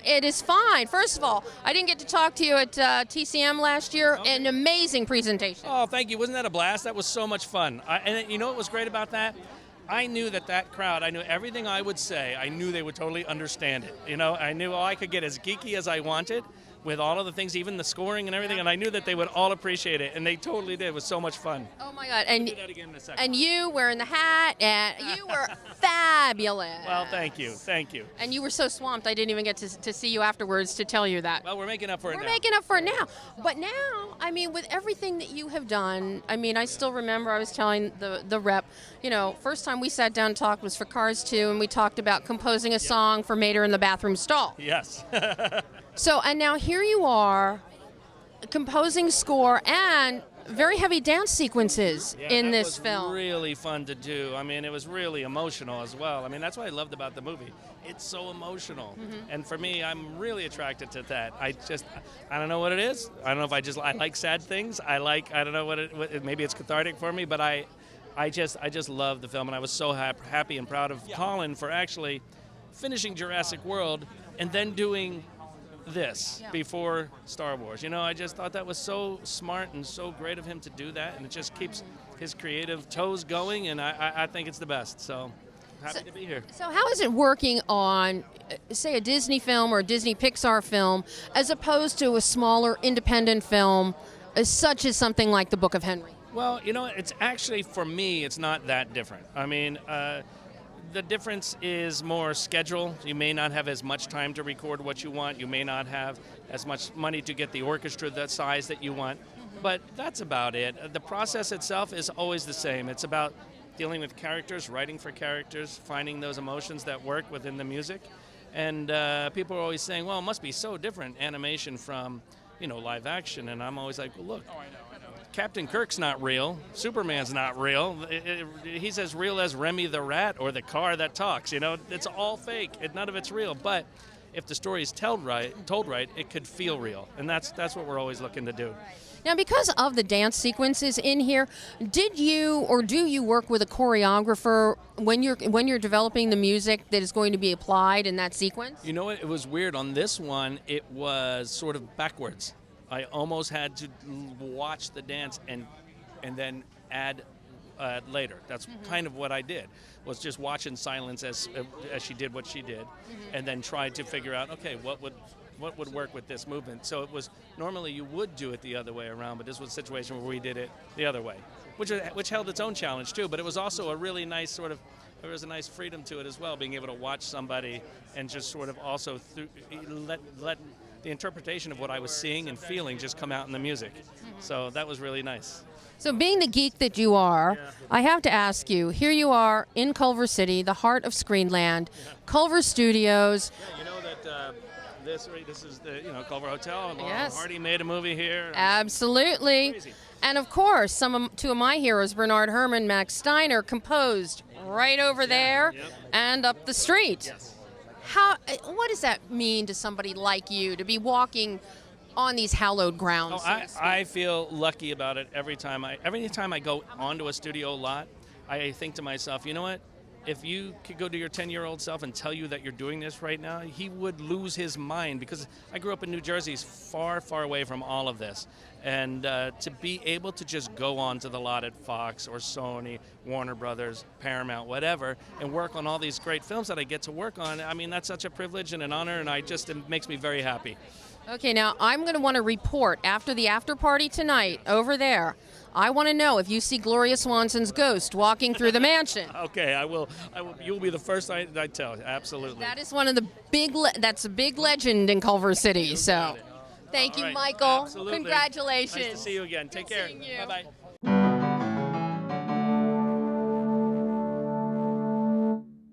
It is fine. First of all, I didn't get to talk to you at TCM last year. Okay. An amazing presentation. Oh, thank you. Wasn't that a blast? That was so much fun. And you know what was great about that? I knew that crowd, I knew everything I would say, I knew they would totally understand it. You know, I knew I could get as geeky as I wanted with all of the things, even the scoring and everything, and I knew that they would all appreciate it, and they totally did. It was so much fun. Oh my God! And we'll do that again in a second. And you wearing the hat, and you were fabulous. Well, thank you, thank you. And you were so swamped, I didn't even get to see you afterwards to tell you that. Well, we're making up for it now. We're making up for it now. But now, I mean, with everything that you have done, I mean, I still remember I was telling the rep, you know, first time we sat down and talked was for Cars 2, and we talked about composing a song for Mater in the bathroom stall. Yes. So, and now here you are, composing score and very heavy dance sequences in this film. It was really fun to do. I mean, it was really emotional as well. I mean, that's what I loved about the movie. It's so emotional. Mm-hmm. And for me, I'm really attracted to that. I don't know what it is. I don't know if I like sad things. I don't know what maybe it's cathartic for me, but I just love the film. And I was so happy and proud of Colin for actually finishing Jurassic World and then doing this before Star Wars. You know, I just thought that was so smart and so great of him to do that, and it just keeps his creative toes going, and I think it's the best. So happy to be here. So how is it working on, say, a Disney film or a Disney Pixar film as opposed to a smaller independent film such as something like The Book of Henry? Well, you know, it's actually, for me, it's not that different. I mean, the difference is more schedule. You may not have as much time to record what you want. You may not have as much money to get the orchestra the size that you want. But that's about it. The process itself is always the same. It's about dealing with characters, writing for characters, finding those emotions that work within the music. And people are always saying, well, it must be so different, animation from, you know, live action. And I'm always like, well, look. I know. Captain Kirk's not real. Superman's not real. He's as real as Remy the rat or the car that talks. You know, it's all fake. None of it's real. But if the story is told right, it could feel real, and that's what we're always looking to do. Now, because of the dance sequences in here, did you or do you work with a choreographer when you're developing the music that is going to be applied in that sequence? You know what? It was weird. On this one, it was sort of backwards. I almost had to watch the dance and then add later. That's kind of what I did, was just watch in silence as she did what she did, and then try to figure out, okay, what would work with this movement. So it was, normally you would do it the other way around, but this was a situation where we did it the other way, which held its own challenge too, but it was also a really nice there was a nice freedom to it as well, being able to watch somebody and just sort of also let the interpretation of what I was seeing and feeling just come out in the music. So that was really nice. So being the geek that you are, I have to ask you, here you are in Culver City, the heart of Screenland, Culver Studios. Yeah, you know that this is the Culver Hotel, and Laurel Hardy made a movie here. Absolutely. Crazy. And of course, two of my heroes, Bernard Herrmann, Max Steiner, composed right over there and up the street. Yes. What does that mean to somebody like you to be walking on these hallowed grounds? I feel lucky about it every time I go onto a studio lot. I think to myself, you know what? If you could go to your 10-year-old self and tell you that you're doing this right now, he would lose his mind, because I grew up in New Jersey, far, far away from all of this. And to be able to just go onto the lot at Fox or Sony, Warner Brothers, Paramount, whatever, and work on all these great films that I get to work on, I mean, that's such a privilege and an honor, and it makes me very happy. Okay, now I'm going to want to report after the after party tonight over there. I want to know if you see Gloria Swanson's ghost walking through the mansion. Okay, I will. You'll be the first I tell. Absolutely. That is one of the that's a big legend in Culver City. So, thank you, Michael. Absolutely. Congratulations. Nice to see you again. Take care. Seeing you. Bye-bye.